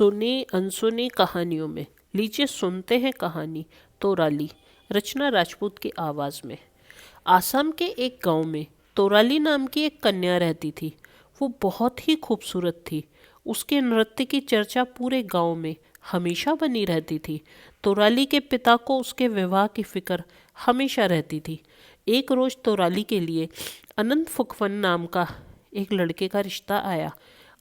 सुनी अनसुनी कहानियों में लीजिए सुनते हैं कहानी तोराली। रचना राजपूत की आवाज़ में। आसाम के एक गांव में तोराली नाम की एक कन्या रहती थी। वो बहुत ही खूबसूरत थी। उसके नृत्य की चर्चा पूरे गांव में हमेशा बनी रहती थी। तोराली के पिता को उसके विवाह की फिक्र हमेशा रहती थी। एक रोज़ तोराली के लिए अनंत फुकवन नाम का एक लड़के का रिश्ता आया।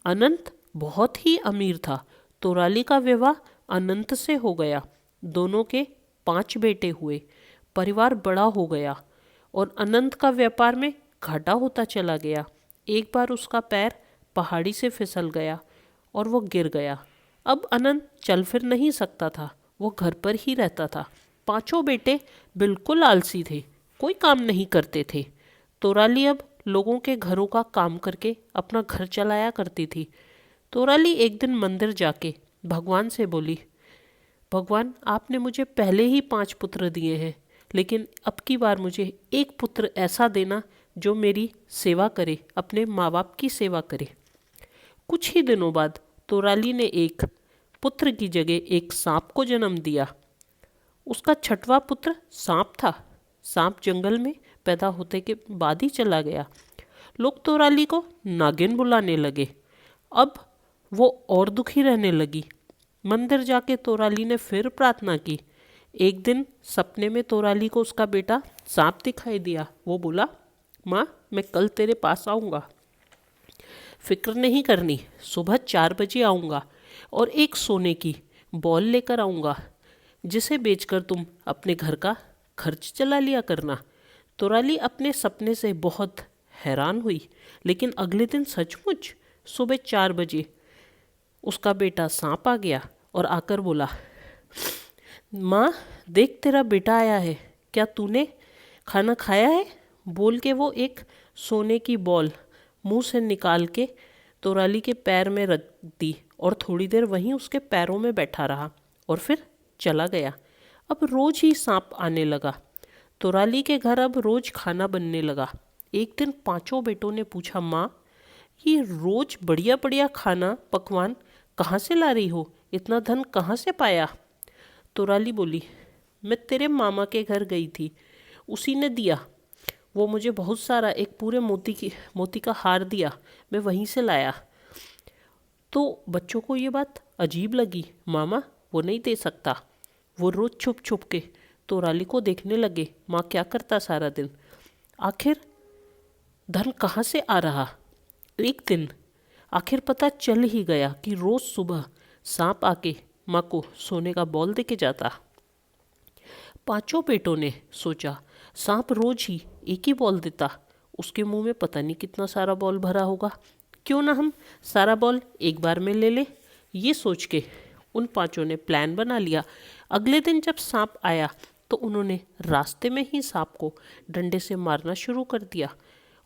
अनंत बहुत ही अमीर था। तोराली का विवाह अनंत से हो गया। दोनों के 5 बेटे हुए। परिवार बड़ा हो गया और अनंत का व्यापार में घाटा होता चला गया। एक बार उसका पैर पहाड़ी से फिसल गया और वो गिर गया। अब अनंत चल फिर नहीं सकता था। वो घर पर ही रहता था। 5 बेटे बिल्कुल आलसी थे, कोई काम नहीं करते थे। तोराली अब लोगों के घरों का काम करके अपना घर चलाया करती थी। तोराली एक दिन मंदिर जाके भगवान से बोली, भगवान आपने मुझे पहले ही 5 पुत्र दिए हैं, लेकिन अब की बार मुझे एक पुत्र ऐसा देना जो मेरी सेवा करे, अपने माँ बाप की सेवा करे। कुछ ही दिनों बाद तोराली ने एक पुत्र की जगह एक सांप को जन्म दिया। उसका 6वां पुत्र सांप था। सांप जंगल में पैदा होते के बाद ही चला गया। लोग तोराली को नागिन बुलाने लगे। अब वो और दुखी रहने लगी। मंदिर जाके तोराली ने फिर प्रार्थना की। एक दिन सपने में तोराली को उसका बेटा सांप दिखाई दिया। वो बोला, माँ मैं कल तेरे पास आऊँगा, फिक्र नहीं करनी, सुबह 4 बजे आऊँगा और एक सोने की बॉल लेकर आऊँगा, जिसे बेचकर तुम अपने घर का खर्च चला लिया करना। तोराली अपने सपने से बहुत हैरान हुई, लेकिन अगले दिन सचमुच सुबह 4 बजे उसका बेटा सांप आ गया और आकर बोला, माँ देख तेरा बेटा आया है, क्या तूने खाना खाया है? बोल के वो एक सोने की बॉल मुंह से निकाल के तोराली के पैर में रख दी और थोड़ी देर वहीं उसके पैरों में बैठा रहा और फिर चला गया। अब रोज ही सांप आने लगा। तोराली के घर अब रोज खाना बनने लगा। एक दिन 5 बेटों ने पूछा, माँ ये रोज बढ़िया बढ़िया खाना पकवान कहाँ से ला रही हो? इतना धन कहाँ से पाया? तोराली बोली, मैं तेरे मामा के घर गई थी, उसी ने दिया। वो मुझे बहुत सारा एक पूरे मोती का हार दिया, मैं वहीं से लाया। तो बच्चों को ये बात अजीब लगी। मामा वो नहीं दे सकता। वो रोज छुप छुप के तोराली को देखने लगे, माँ क्या करता सारा दिन। आखिर धन कहाँ से आ रहा? एक दिन आखिर पता चल ही गया कि रोज सुबह सांप आके माँ को सोने का बॉल देके जाता। 5 बेटों ने सोचा, सांप रोज ही एक ही बॉल देता, उसके मुंह में पता नहीं कितना सारा बॉल भरा होगा, क्यों ना हम सारा बॉल एक बार में ले ले। ये सोच के उन 5 ने प्लान बना लिया। अगले दिन जब सांप आया तो उन्होंने रास्ते में ही सांप को डंडे से मारना शुरू कर दिया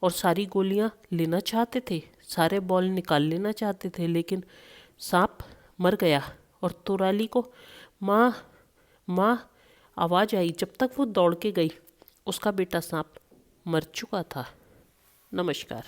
और सारी गोलियां लेना चाहते थे, सारे बॉल निकाल लेना चाहते थे, लेकिन सांप मर गया। और तोराली को माँ माँ आवाज़ आई। जब तक वो दौड़ के गई, उसका बेटा सांप मर चुका था। नमस्कार।